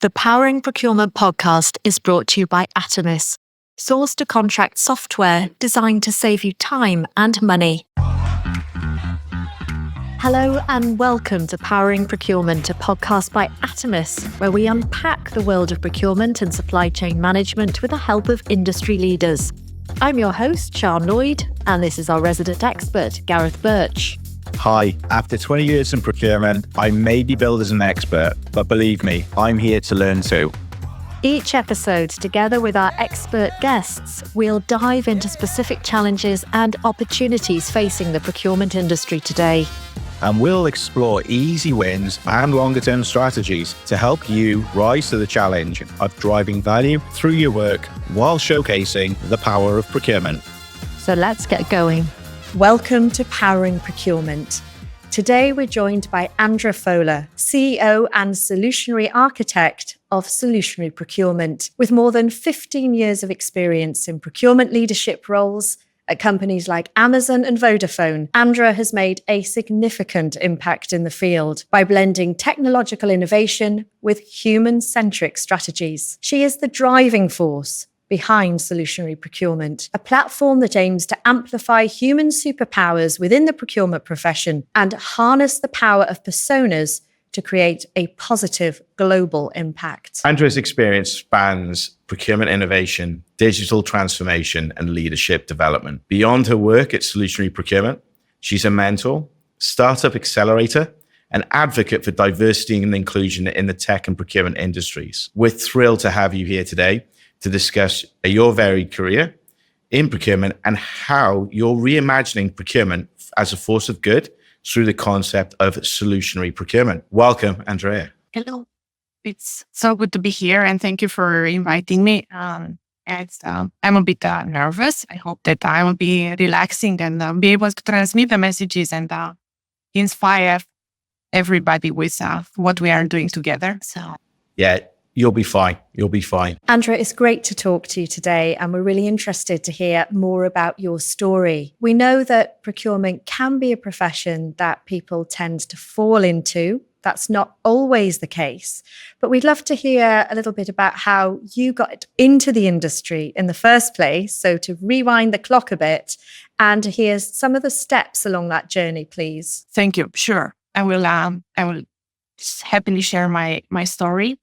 The Powering Procurement podcast is brought to you by Atomis, source to contract software designed to save you time and money. Hello and welcome to Powering Procurement, a podcast by Atomis, where we unpack the world of procurement and supply chain management with the help of industry leaders. I'm your host, Sian, Lloyd, and this is our resident expert, Gareth Burch. Hi, after 20 years in procurement, I may be billed as an expert, but believe me, I'm here to learn too. Each episode, together with our expert guests, we'll dive into specific challenges and opportunities facing the procurement industry today. And we'll explore easy wins and longer-term strategies to help you rise to the challenge of driving value through your work while showcasing the power of procurement. So let's get going. Welcome to Powering Procurement. Today we're joined by Andra Fola, CEO and Solutionary Architect of Solutionary Procurement. With more than 15 years of experience in procurement leadership roles at companies like Amazon and Vodafone, Andra has made a significant impact in the field by blending technological innovation with human-centric strategies. She is the driving force behind Solutionary Procurement, a platform that aims to amplify human superpowers within the procurement profession and harness the power of personas to create a positive global impact. Andra's experience spans procurement innovation, digital transformation, and leadership development. Beyond her work at Solutionary Procurement, she's a mentor, startup accelerator, an advocate for diversity and inclusion in the tech and procurement industries. We're thrilled to have you here today to discuss your varied career in procurement and how you're reimagining procurement as a force of good through the concept of solutionary procurement. Welcome, Andrea. Hello. It's so good to be here, and thank you for inviting me. I'm a bit nervous. I hope that I will be relaxing and be able to transmit the messages and inspire everybody with what we are doing together. Yeah. You'll be fine. You'll be fine. Andra, it's great to talk to you today, and we're really interested to hear more about your story. We know that procurement can be a profession that people tend to fall into. That's not always the case, but we'd love to hear a little bit about how you got into the industry in the first place. So to rewind the clock a bit and to hear some of the steps along that journey, please. Thank you. Sure. I will happily share my story.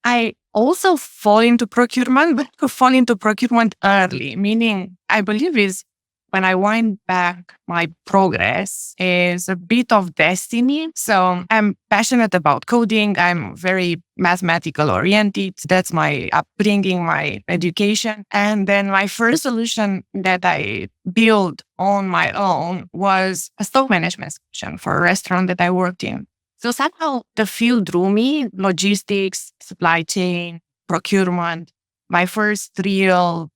I also fall into procurement, but I fall into procurement early, meaning I believe is when I wind back my progress is a bit of destiny. So I'm passionate about coding. I'm very mathematical oriented. That's my upbringing, my education. And then my first solution that I built on my own was a stock management solution for a restaurant that I worked in. So somehow the field drew me, logistics, supply chain, procurement. My first real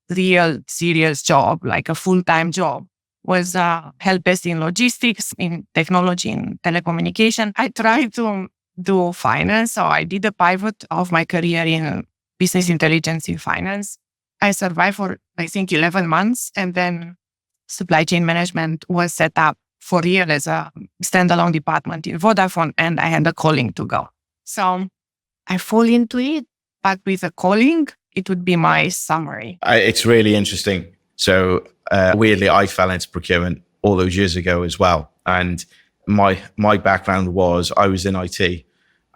serious job, like a full-time job, was help desk in logistics, in technology, in telecommunication. I tried to do finance, so I did a pivot of my career in business intelligence in finance. I survived for, I think, 11 months, and then supply chain management was set up for real as a standalone department in Vodafone, and I had a calling to go. So I fall into it, but with a calling, it would be my summary. It's really interesting. So weirdly, I fell into procurement all those years ago as well. And my background was I was in IT,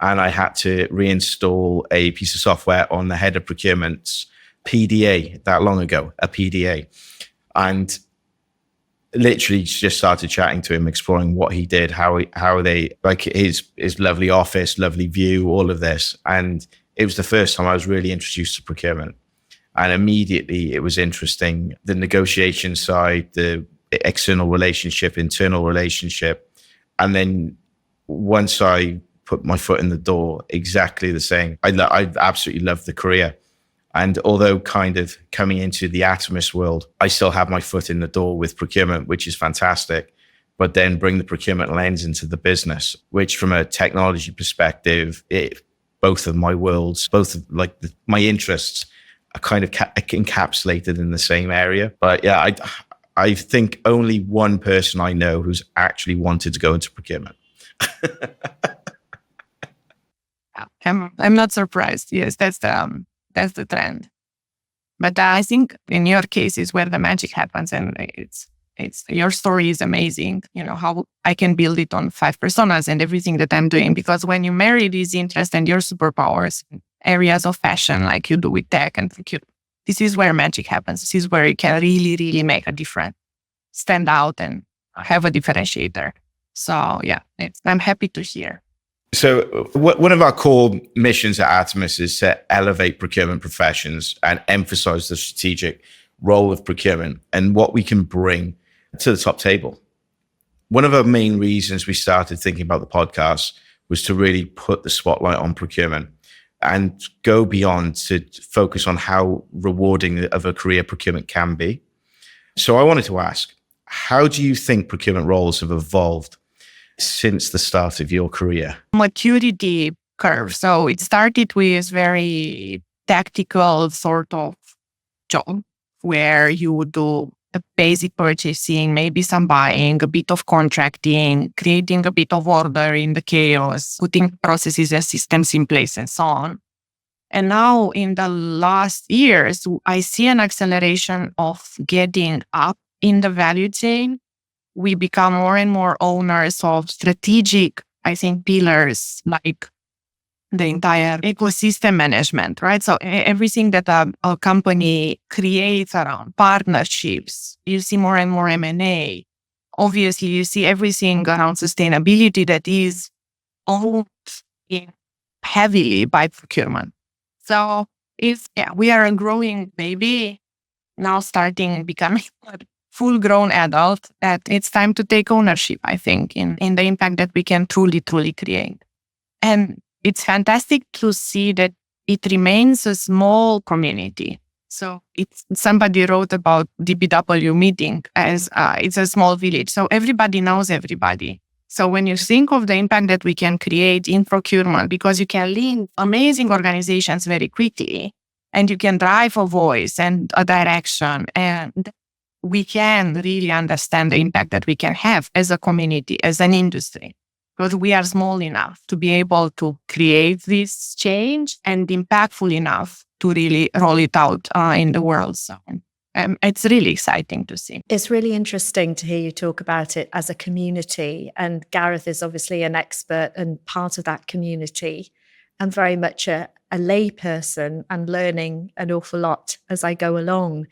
and I had to reinstall a piece of software on the head of procurement's PDA that long ago, a PDA. And literally just started chatting to him, exploring what he did, how they, like his lovely office, lovely view, all of this. And it was the first time I was really introduced to procurement. And immediately it was interesting, the negotiation side, the external relationship, internal relationship. And then once I put my foot in the door, exactly the same. I absolutely loved the career. And although kind of coming into the Atomis world, I still have my foot in the door with procurement, which is fantastic. But then bring the procurement lens into the business, which from a technology perspective, both of my worlds, my interests are kind of encapsulated in the same area. But yeah, I think only one person I know who's actually wanted to go into procurement. I'm not surprised. Yes, that's the trend. But I think in your case is where the magic happens, and it's your story is amazing. How I can build it on 5 personas and everything that I'm doing, because when you marry these interests and your superpowers in areas of fashion, like you do with tech and procurement, this is where magic happens. This is where you can really, really make a difference, stand out, and have a differentiator. So yeah, I'm happy to hear. So one of our core missions at Atomus is to elevate procurement professions and emphasize the strategic role of procurement and what we can bring to the top table. One of our main reasons we started thinking about the podcast was to really put the spotlight on procurement and go beyond to focus on how rewarding of a career procurement can be. So I wanted to ask, how do you think procurement roles have evolved since the start of your career? Maturity curve. So it started with very tactical sort of job where you would do a basic purchasing, maybe some buying, a bit of contracting, creating a bit of order in the chaos, putting processes and systems in place and so on. And now in the last years, I see an acceleration of getting up in the value chain. We become more and more owners of strategic, I think, pillars like the entire ecosystem management, right? So everything that a company creates around partnerships, you see more and more M&A. Obviously, you see everything around sustainability that is owned heavily by procurement. So we are a growing baby now, starting becoming full-grown adult, that it's time to take ownership, I think, in the impact that we can truly, truly create. And it's fantastic to see that it remains a small community. So somebody wrote about DBW meeting as it's a small village. So everybody knows everybody. So when you think of the impact that we can create in procurement, because you can lead amazing organizations very quickly, and you can drive a voice and a direction, and we can really understand the impact that we can have as a community, as an industry, because we are small enough to be able to create this change and impactful enough to really roll it out in the world. So it's really exciting to see. It's really interesting to hear you talk about it as a community. And Gareth is obviously an expert and part of that community, and very much a layperson and learning an awful lot as I go along.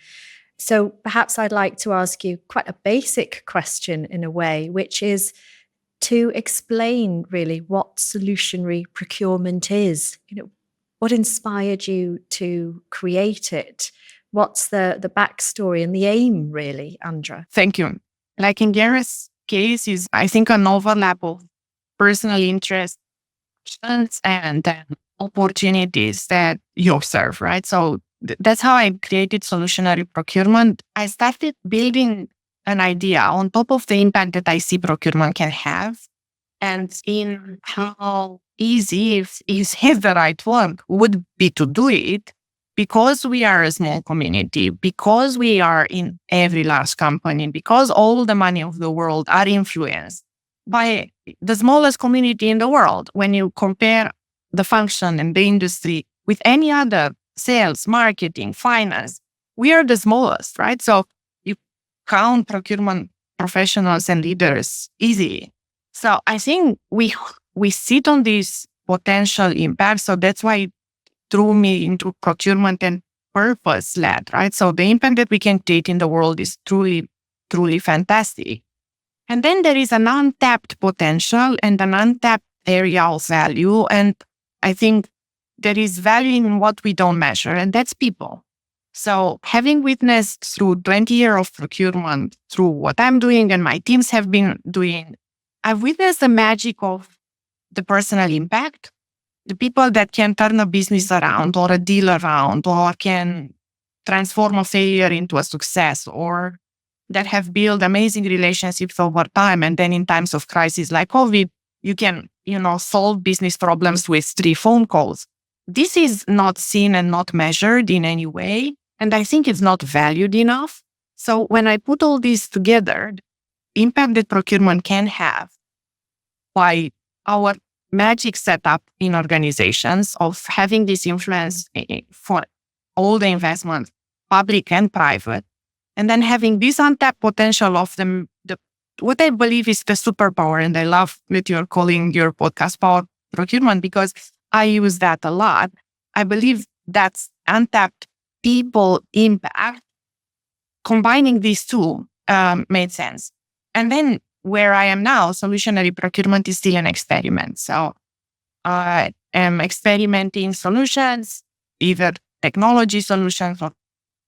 So perhaps I'd like to ask you quite a basic question in a way, which is to explain really what solutionary procurement is. What inspired you to create it? What's the backstory and the aim, really, Andra? Thank you. Like in Gareth's case, is I think an overlap of personal interests and opportunities that you observe, right? So that's how I created Solutionary Procurement. I started building an idea on top of the impact that I see procurement can have, and in how easy, if is the right word, would be to do it, because we are a small community, because we are in every large company, because all the money of the world are influenced by the smallest community in the world. When you compare the function and the industry with any other sales, marketing, finance, we are the smallest, right? So you count procurement professionals and leaders easily. So I think we sit on this potential impact. So that's why it drew me into procurement and purpose-led, right? So the impact that we can create in the world is truly, truly fantastic. And then there is an untapped potential and an untapped area of value. And I think there is value in what we don't measure, and that's people. So having witnessed through 20 years of procurement, through what I'm doing and my teams have been doing, I've witnessed the magic of the personal impact, the people that can turn a business around or a deal around, or can transform a failure into a success, or that have built amazing relationships over time. And then in times of crisis like COVID, you can, solve business problems with 3 phone calls. This is not seen and not measured in any way. And I think it's not valued enough. So when I put all this together, the impact that procurement can have by our magic setup in organizations of having this influence for all the investments, public and private, and then having this untapped potential of the what I believe is the superpower. And I love that you're calling your podcast Power Procurement, because I use that a lot. I believe that's untapped people impact. Combining these two made sense. And then where I am now, Solutionary Procurement is still an experiment. So I am experimenting solutions, either technology solutions or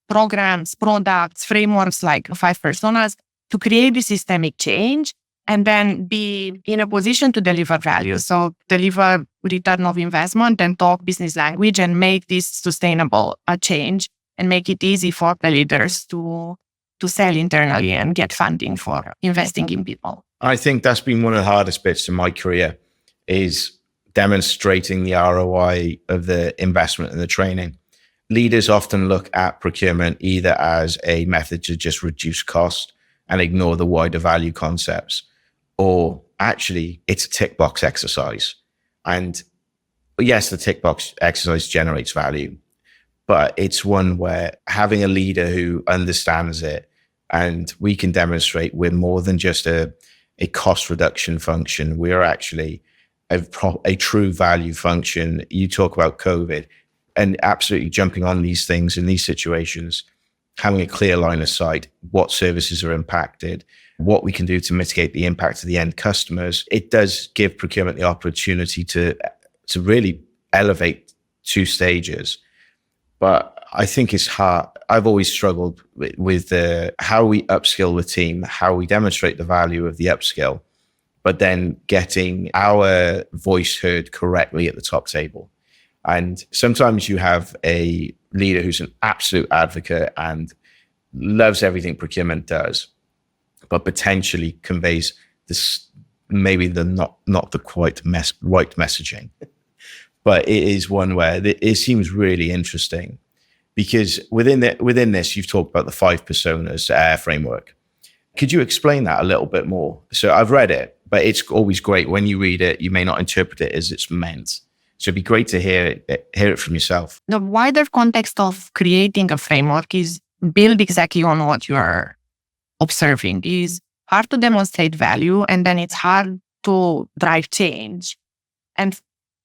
programs, products, frameworks like 5 personas to create the systemic change and then be in a position to deliver value. So deliver return of investment and talk business language and make this sustainable a change and make it easy for the leaders to sell internally and get funding for investing in people. I think that's been one of the hardest bits in my career, is demonstrating the ROI of the investment and the training. Leaders often look at procurement either as a method to just reduce cost and ignore the wider value concepts, or actually it's a tick box exercise. And yes, the tick box exercise generates value, but it's one where having a leader who understands it, and we can demonstrate we're more than just a cost reduction function. We are actually a true value function. You talk about COVID and absolutely jumping on these things in these situations, having a clear line of sight, what services are impacted, what we can do to mitigate the impact of the end customers. It does give procurement the opportunity to really elevate 2 stages. But I think it's hard. I've always struggled with how we upskill the team, how we demonstrate the value of the upskill, but then getting our voice heard correctly at the top table. And sometimes you have a leader who's an absolute advocate and loves everything procurement does, but potentially conveys this, maybe the not the quite right messaging. But it is one where it seems really interesting, because within this, you've talked about the 5 personas framework. Could you explain that a little bit more? So I've read it, but it's always great when you read it, you may not interpret it as it's meant. So it'd be great to hear it from yourself. The wider context of creating a framework is built exactly on what you are observing. It is hard to demonstrate value, and then it's hard to drive change. And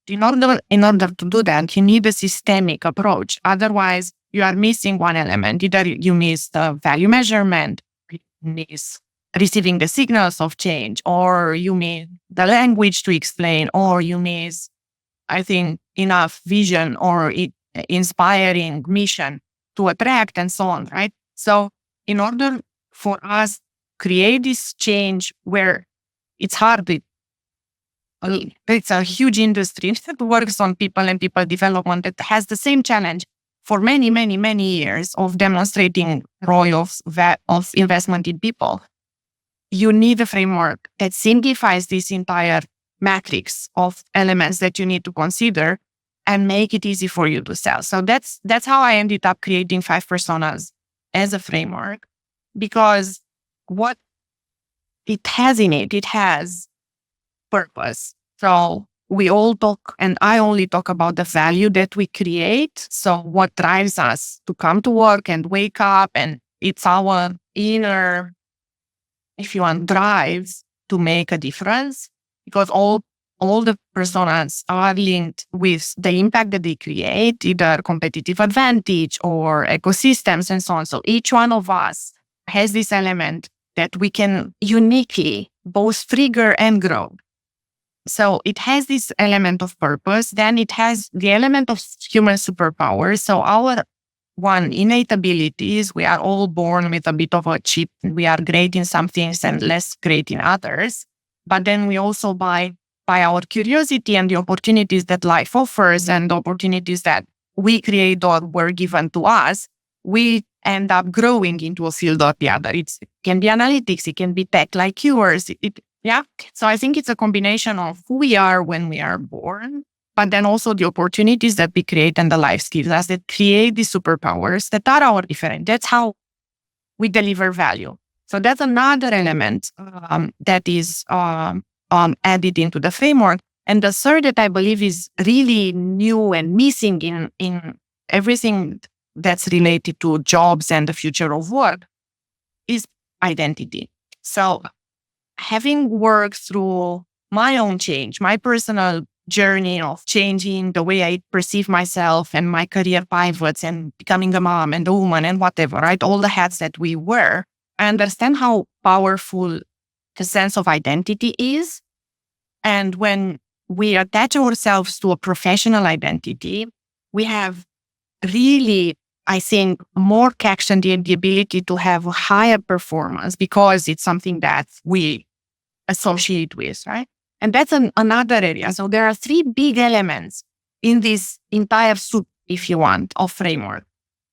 in order to do that, you need a systemic approach. Otherwise, you are missing one element. Either you miss the value measurement, you miss receiving the signals of change, or you miss the language to explain, or you miss, I think, enough vision or inspiring mission to attract and so on, right? So in order for us create this change where it's hard, it's a huge industry that works on people and people development that has the same challenge for many, many, many years of demonstrating ROI of investment in people. You need a framework that simplifies this entire matrix of elements that you need to consider and make it easy for you to sell. So that's how I ended up creating 5 personas as a framework, because what it has in it has purpose. So we all talk, and I only talk about the value that we create. So what drives us to come to work and wake up, and it's our inner, if you want, drives to make a difference, because all the personas are linked with the impact that they create, either competitive advantage or ecosystems and so on. So each one of us has this element that we can uniquely both trigger and grow. So it has this element of purpose. Then it has the element of human superpowers. So our one innate ability is we are all born with a bit of a chip. We are great in some things and less great in others. But then we also, by our curiosity and the opportunities that life offers and the opportunities that we create or were given to us, we end up growing into a field or the other. It can be analytics, it can be tech like yours. So I think it's a combination of who we are when we are born, but then also the opportunities that we create and the life skills that create the superpowers that are our different. That's how we deliver value. So that's another element that is added into the framework. And the third that I believe is really new and missing in everything that's related to jobs and the future of work is identity. So having worked through my own change, my personal journey of changing the way I perceive myself and my career pivots and becoming a mom and a woman and whatever, right? All the hats that we wear, I understand how powerful the sense of identity is. And when we attach ourselves to a professional identity, we have really, I think, more catch and the ability to have a higher performance because it's something that we associate with, right? And that's another area. So there are three big elements in this entire soup, if you want, of framework.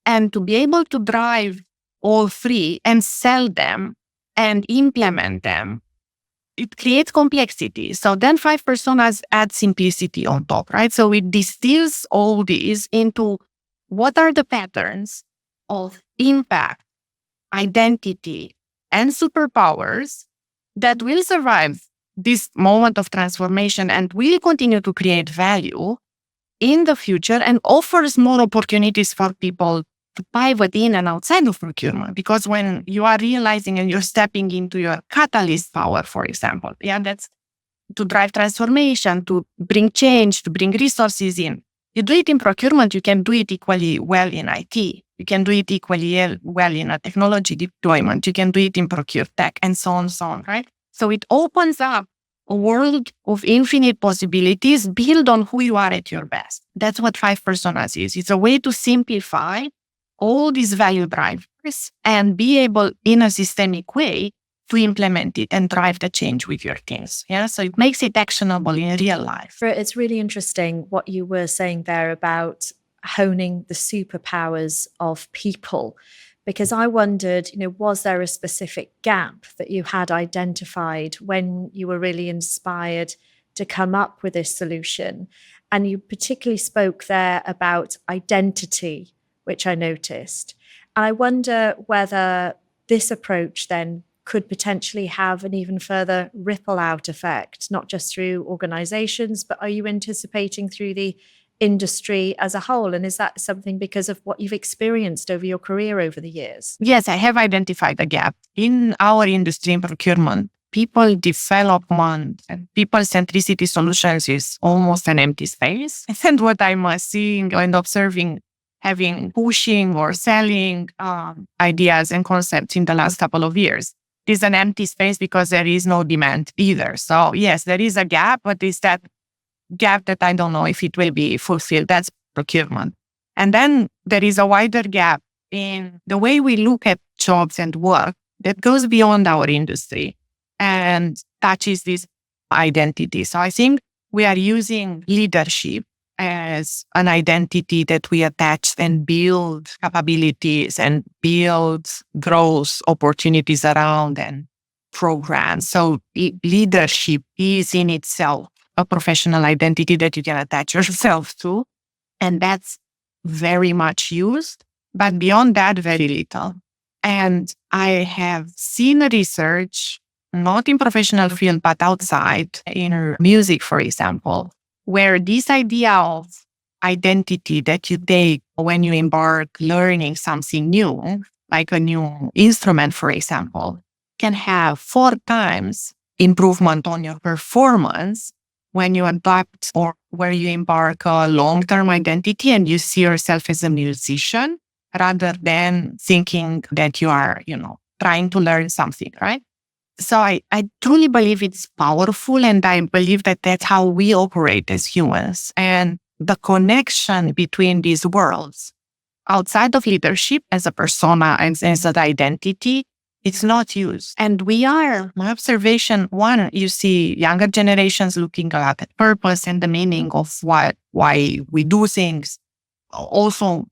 And to be able to drive all three and sell them and implement them, it creates complexity. So then 5 personas add simplicity on top, right? So it distills all these into what are the patterns of impact, identity, and superpowers that will survive this moment of transformation and will continue to create value in the future and offers more opportunities for people to pivot in and outside of procurement. Because when you are realizing and you're stepping into your catalyst power, for example, that's to drive transformation, to bring change, to bring resources in. You do it in procurement, you can do it equally well in IT. You can do it equally well in a technology deployment. You can do it in procure tech and so on, right? So it opens up a world of infinite possibilities built on who you are at your best. That's what 5 personas is. It's a way to simplify all these value drivers and be able in a systemic way to implement it and drive the change with your teams. Yeah, so it makes it actionable in real life. It's really interesting what you were saying there about honing the superpowers of people, because I wondered, was there a specific gap that you had identified when you were really inspired to come up with this solution? And you particularly spoke there about identity, which I noticed. And I wonder whether this approach then could potentially have an even further ripple out effect, not just through organizations, but are you anticipating through the industry as a whole? And is that something because of what you've experienced over your career over the years? Yes, I have identified a gap. In our industry in procurement, people development and people centricity solutions is almost an empty space. And what I'm seeing and observing, having pushing or selling ideas and concepts in the last couple of years, is an empty space because there is no demand either. So yes, there is a gap, but it's that gap that I don't know if it will be fulfilled. That's procurement. And then there is a wider gap in the way we look at jobs and work that goes beyond our industry and touches this identity. So I think we are using leadership as an identity that we attach and build capabilities and build growth opportunities around and programs. So leadership is in itself a professional identity that you can attach yourself to. And that's very much used. But beyond that, very little. And I have seen research, not in professional field, but outside, in music, for example, where this idea of identity that you take when you embark learning something new, like a new instrument, for example, can have 4 times improvement on your performance when you adopt or where you embark a long-term identity and you see yourself as a musician rather than thinking that you are, trying to learn something, right? So I truly believe it's powerful, and I believe that that's how we operate as humans. And the connection between these worlds, outside of leadership as a persona and as an identity, it's not used. And my observation, one, you see younger generations looking a lot at purpose and the meaning of why we do things. Also,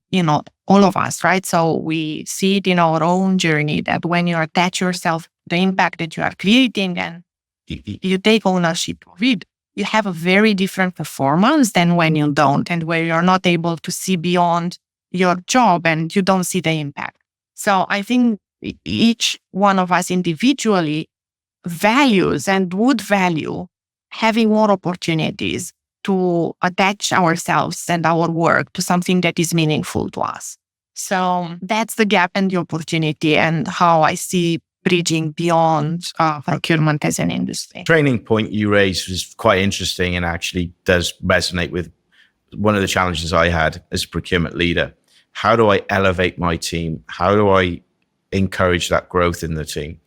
all of us, right? So we see it in our own journey that when you attach yourself the impact that you are creating and you take ownership of it, you have a very different performance than when you don't, and where you're not able to see beyond your job and you don't see the impact. So I think each one of us individually values and would value having more opportunities to attach ourselves and our work to something that is meaningful to us. So that's the gap and the opportunity, and how I see bridging beyond procurement as an industry. Training point you raised was quite interesting and actually does resonate with one of the challenges I had as a procurement leader. How do I elevate my team? How do I encourage that growth in the team?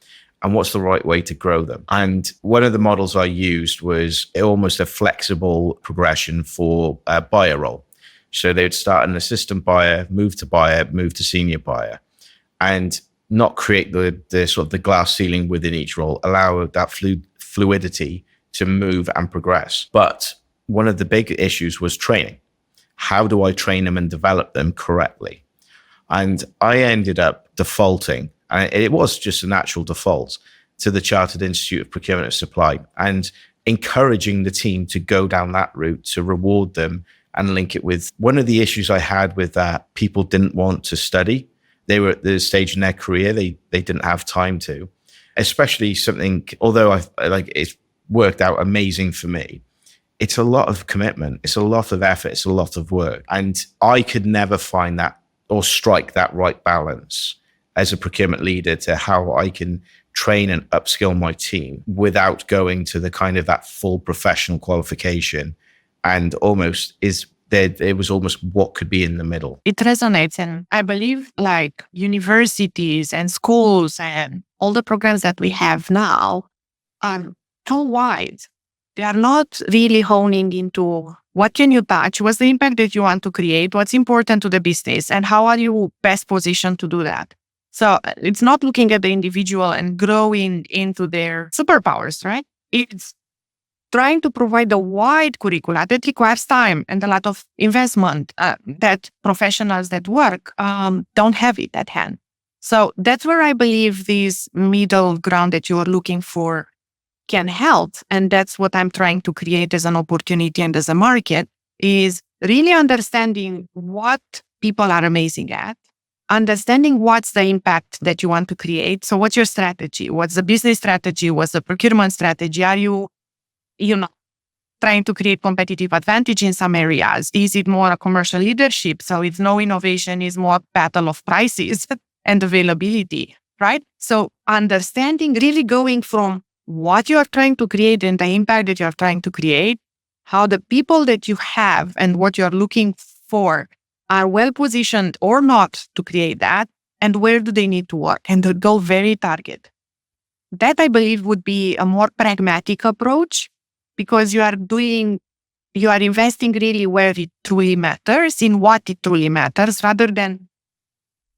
And what's the right way to grow them? And one of the models I used was almost a flexible progression for a buyer role. So they would start an assistant buyer, move to senior buyer, and not create the sort of the glass ceiling within each role, allow that fluidity to move and progress. But one of the big issues was training. How do I train them and develop them correctly? And I ended up defaulting, and it was just a natural default, to the Chartered Institute of Procurement and Supply, and encouraging the team to go down that route, to reward them and link it with one of the issues I had with that. People didn't want to study. They were at the stage in their career, they didn't have time to, especially something, although it's worked out amazing for me. It's a lot of commitment. It's a lot of effort. It's a lot of work. And I could never find that or strike that right balance as a procurement leader to how I can train and upskill my team without going to the kind of that full professional qualification. And it was almost what could be in the middle. It resonates. And I believe like universities and schools and all the programs that we have now are so wide. They are not really honing into what can you touch, what's the impact that you want to create, what's important to the business, and how are you best positioned to do that. So it's not looking at the individual and growing into their superpowers, right? It's trying to provide a wide curricula that requires time and a lot of investment that professionals that work don't have it at hand. So that's where I believe this middle ground that you are looking for can help. And that's what I'm trying to create as an opportunity and as a market, is really understanding what people are amazing at, understanding what's the impact that you want to create. So what's your strategy? What's the business strategy? What's the procurement strategy? Are you trying to create competitive advantage in some areas? Is it more a commercial leadership? So it's no innovation, is more battle of prices and availability, right? So understanding, really going from what you are trying to create and the impact that you are trying to create, how the people that you have and what you are looking for are well positioned or not to create that, and where do they need to work, and to go very target. That, I believe, would be a more pragmatic approach, because you are investing really where it truly matters, in what it truly matters, rather than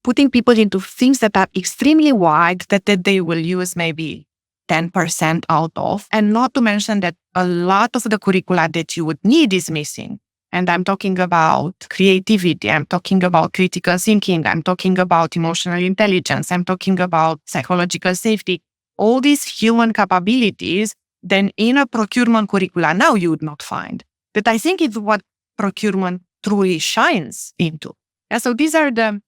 putting people into things that are extremely wide that they will use maybe 10% out of, and not to mention that a lot of the curricula that you would need is missing. And I'm talking about creativity, I'm talking about critical thinking, I'm talking about emotional intelligence, I'm talking about psychological safety, all these human capabilities, then in a procurement curricula now you would not find. That I think is what procurement truly shines into. Yeah, so these are the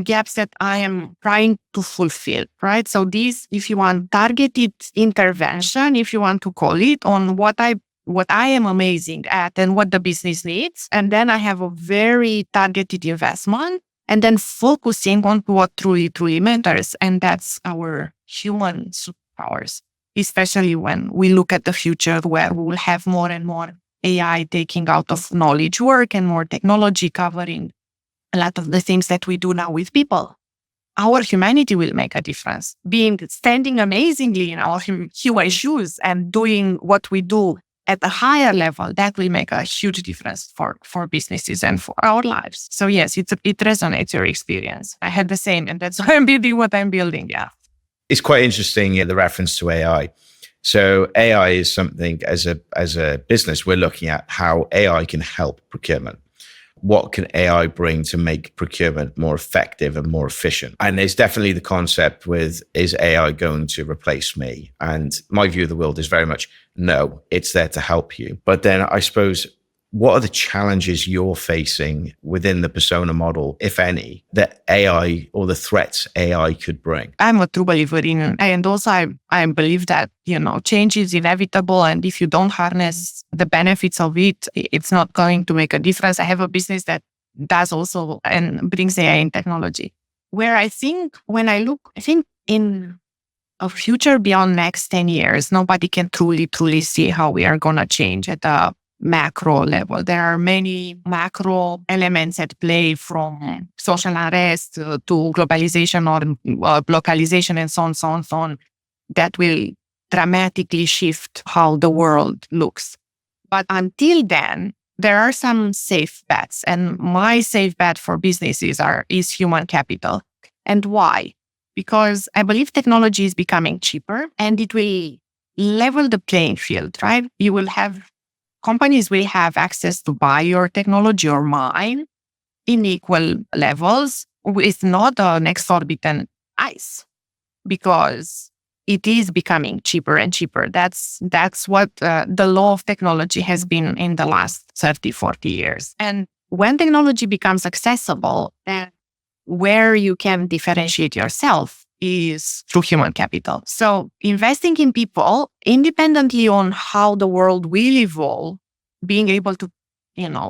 gaps that I am trying to fulfill, right? So these, if you want targeted intervention, if you want to call it, on what I am amazing at and what the business needs. And then I have a very targeted investment, and then focusing on what truly matters. And that's our human superpowers, especially when we look at the future where we will have more and more AI taking out of knowledge work and more technology covering a lot of the things that we do now with people. Our humanity will make a difference. Standing amazingly in our human shoes and doing what we do at a higher level, that will make a huge difference for businesses and for our lives. So yes, it resonates, your experience. I had the same, and that's why I'm building what I'm building, yeah. It's quite interesting, the reference to AI. So AI is something, as a business, we're looking at how AI can help procurement. What can AI bring to make procurement more effective and more efficient? And there's definitely the concept with, is AI going to replace me? And my view of the world is very much, no, it's there to help you. But then I suppose what are the challenges you're facing within the persona model, if any, that AI or the threats AI could bring? I'm a true believer in, and also I believe that, change is inevitable. And if you don't harness the benefits of it, it's not going to make a difference. I have a business that does also and brings AI in technology, where I think in a future beyond next 10 years, nobody can truly see how we are going to change at a macro level. There are many macro elements at play, from social unrest to globalization or localization and so on, that will dramatically shift how the world looks. But until then, there are some safe bets. And my safe bet for businesses is human capital. And why? Because I believe technology is becoming cheaper and it will level the playing field, right? Companies will have access to buy your technology or mine in equal levels with not an exorbitant price, because it is becoming cheaper and cheaper. That's what the law of technology has been in the last 30, 40 years. And when technology becomes accessible, then where you can differentiate yourself is through human capital. So investing in people, independently on how the world will evolve, being able to,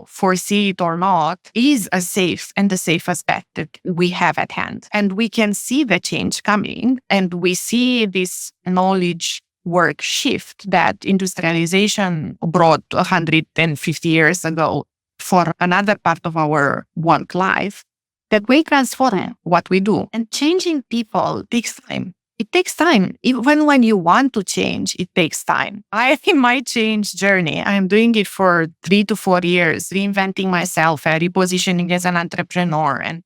foresee it or not, is a safe and the safest bet that we have at hand. And we can see the change coming, and we see this knowledge work shift that industrialization brought 150 years ago for another part of our work life, that we transform what we do. And changing people takes time. It takes time. Even when you want to change, it takes time. I think my change journey, I'm doing it for 3 to 4 years, reinventing myself, repositioning as an entrepreneur and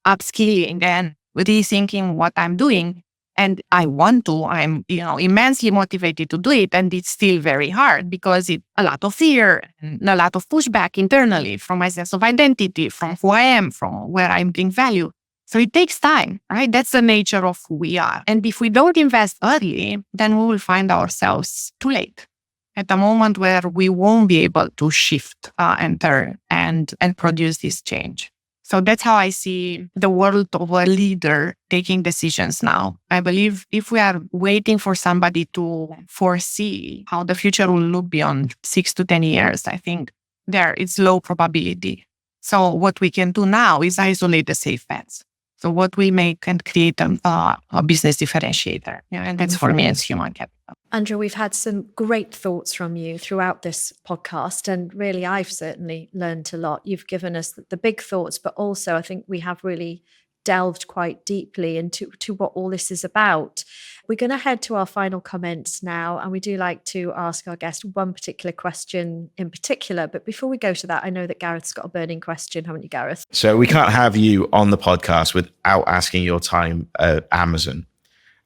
upskilling and rethinking what I'm doing. And I'm immensely motivated to do it. And it's still very hard because it's a lot of fear and a lot of pushback internally from my sense of identity, from who I am, from where I bring value. So it takes time, right? That's the nature of who we are. And if we don't invest early, then we will find ourselves too late, at a moment where we won't be able to shift and turn and produce this change. So that's how I see the world of a leader taking decisions now. I believe if we are waiting for somebody to foresee how the future will look beyond 6 to 10 years, I think it's low probability. So what we can do now is isolate the safe bets. So what we make and create a business differentiator. And that's for me, it's human capital. Andra, we've had some great thoughts from you throughout this podcast, and really I've certainly learned a lot. You've given us the big thoughts, but also I think we have really delved quite deeply into what all this is about. We're going to head to our final comments now, and we do like to ask our guest one particular question in particular. But before we go to that, I know that Gareth's got a burning question, haven't you, Gareth? So we can't have you on the podcast without asking your time at Amazon.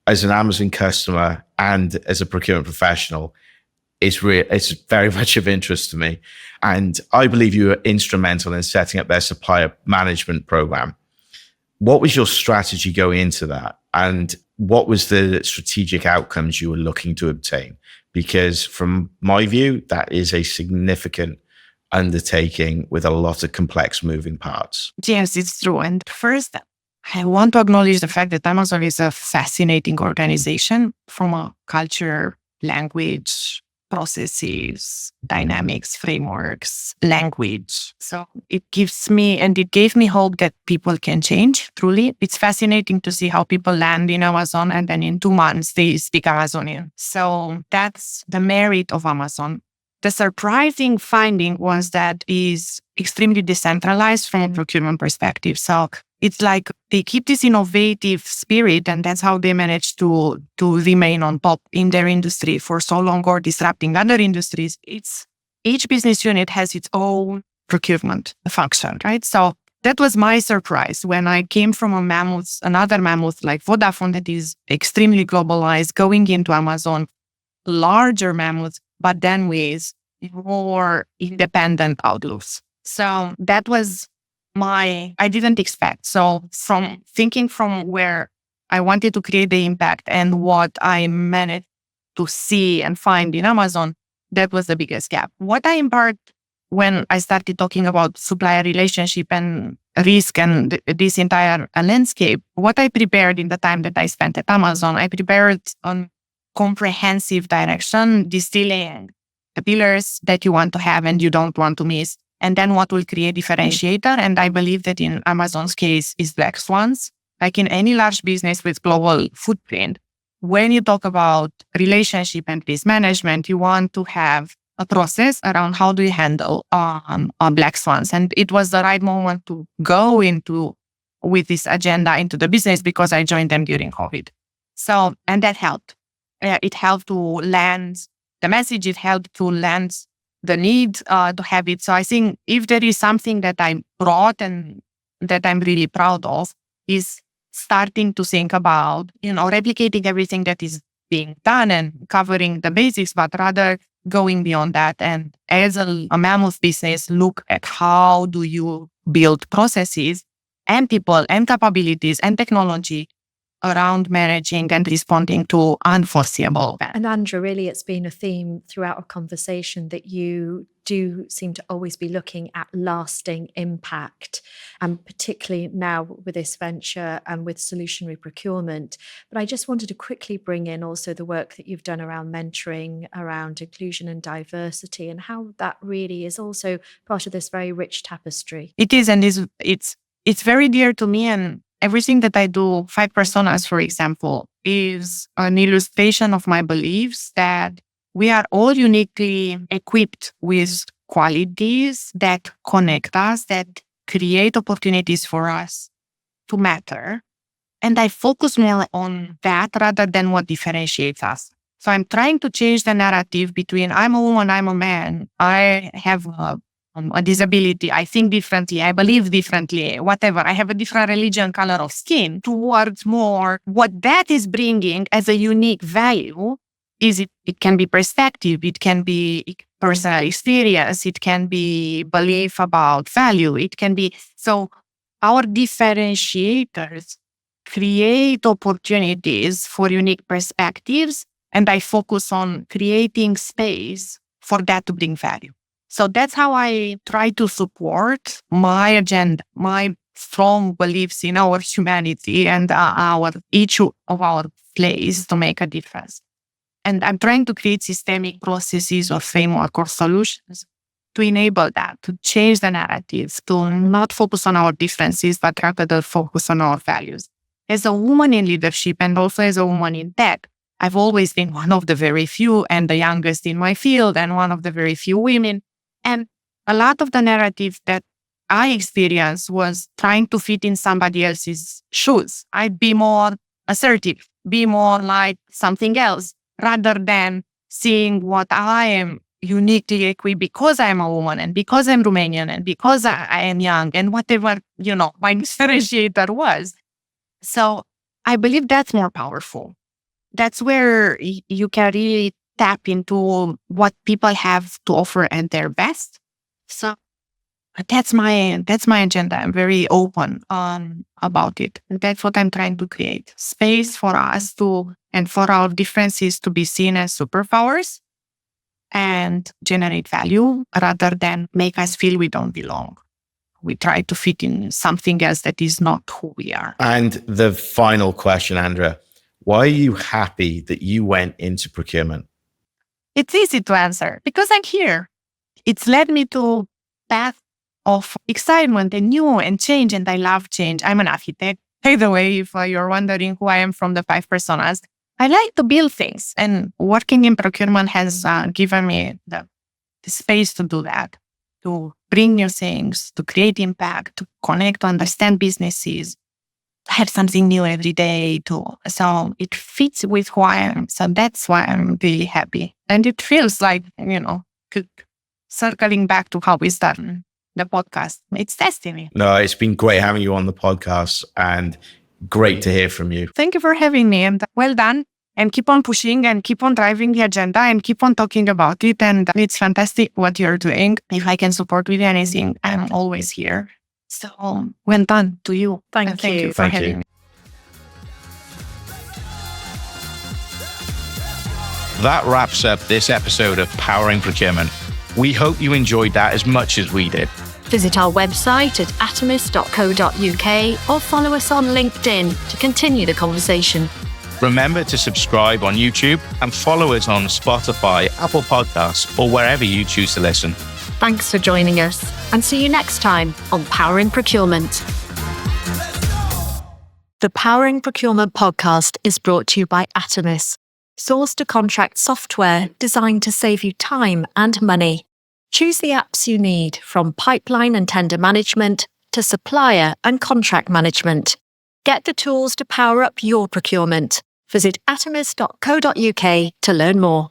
As an Amazon customer and as a procurement professional, it's very much of interest to me. And I believe you were instrumental in setting up their supplier management program. What was your strategy going into that? And what was the strategic outcomes you were looking to obtain? Because from my view, that is a significant undertaking with a lot of complex moving parts. Yes, it's true. And first, I want to acknowledge the fact that Amazon is a fascinating organization from a culture, language, processes, dynamics, frameworks, language. So it gave me hope that people can change, truly. It's fascinating to see how people land in Amazon and then in 2 months they speak Amazonian. So that's the merit of Amazon. The surprising finding was that it is extremely decentralized from a procurement perspective. So it's like they keep this innovative spirit, and that's how they manage to remain on top in their industry for so long, or disrupting other industries. Each business unit has its own procurement function, right? So that was my surprise when I came from another mammoth like Vodafone that is extremely globalized, going into Amazon, larger mammoths, but then with more independent outlooks. So that was I didn't expect. So from thinking from where I wanted to create the impact and what I managed to see and find in Amazon, that was the biggest gap. What I embarked when I started talking about supplier relationship and risk and this entire landscape, what I prepared in the time that I spent at Amazon, I prepared on comprehensive direction, distilling the pillars that you want to have and you don't want to miss, and then what will create differentiator. And I believe that in Amazon's case is black swans. Like in any large business with global footprint, when you talk about relationship and risk management, you want to have a process around how do you handle black swans. And it was the right moment to go into with this agenda into the business because I joined them during COVID. So, and that helped. It helped to land the message. It helped to land the need to have it. So I think if there is something that I brought and that I'm really proud of is starting to think about, replicating everything that is being done and covering the basics, but rather going beyond that. And as a mammoth business, look at how do you build processes and people and capabilities and technology around managing and responding to unforeseeable events. And Andra, really, it's been a theme throughout our conversation that you do seem to always be looking at lasting impact, and particularly now with this venture and with Solutionary Procurement. But I just wanted to quickly bring in also the work that you've done around mentoring, around inclusion and diversity, and how that really is also part of this very rich tapestry. It is, and it's very dear to me. And everything that I do, 5 personas, for example, is an illustration of my beliefs that we are all uniquely equipped with qualities that connect us, that create opportunities for us to matter. And I focus more on that rather than what differentiates us. So I'm trying to change the narrative between I'm a woman, I'm a man, I have a disability, I think differently, I believe differently, whatever, I have a different religion, color of skin, towards more what that is bringing as a unique value. It can be perspective, it can be personal experience, it can be belief about value, it can be, so our differentiators create opportunities for unique perspectives, and I focus on creating space for that to bring value. So that's how I try to support my agenda, my strong beliefs in our humanity and each of our place to make a difference. And I'm trying to create systemic processes or framework or solutions to enable that, to change the narratives, to not focus on our differences, but rather focus on our values. As a woman in leadership and also as a woman in tech, I've always been one of the very few and the youngest in my field and one of the very few women. And a lot of the narrative that I experienced was trying to fit in somebody else's shoes. I'd be more assertive, be more like something else, rather than seeing what I am uniquely equipped because I'm a woman and because I'm Romanian and because I am young and whatever, my differentiator was. So I believe that's more powerful. That's where you can really tap into what people have to offer at their best. So that's my agenda. I'm very open about it. And that's what I'm trying to create. Space for us and for our differences to be seen as superpowers and generate value rather than make us feel we don't belong. We try to fit in something else that is not who we are. And the final question, Andra, why are you happy that you went into procurement? It's easy to answer because I'm here. It's led me to a path of excitement and new and change, and I love change. I'm an architect. By the way, if you're wondering who I am from the 5 personas, I like to build things, and working in procurement has given me the space to do that, to bring new things, to create impact, to connect, to understand businesses, have something new every day too. So it fits with who I am. So that's why I'm really happy. And it feels like, circling back to how we started the podcast. It's destiny. No, it's been great having you on the podcast and great to hear from you. Thank you for having me, and well done. And keep on pushing and keep on driving the agenda and keep on talking about it. And it's fantastic what you're doing. If I can support with anything, I'm always here. So well done to you. Thank you for having me. That wraps up this episode of Powering Procurement. We hope you enjoyed that as much as we did. Visit our website at atomis.co.uk or follow us on LinkedIn to continue the conversation. Remember to subscribe on YouTube and follow us on Spotify, Apple Podcasts, or wherever you choose to listen. Thanks for joining us, and see you next time on Powering Procurement. The Powering Procurement podcast is brought to you by Atomis, source to contract software designed to save you time and money. Choose the apps you need, from pipeline and tender management to supplier and contract management. Get the tools to power up your procurement. Visit atomis.co.uk to learn more.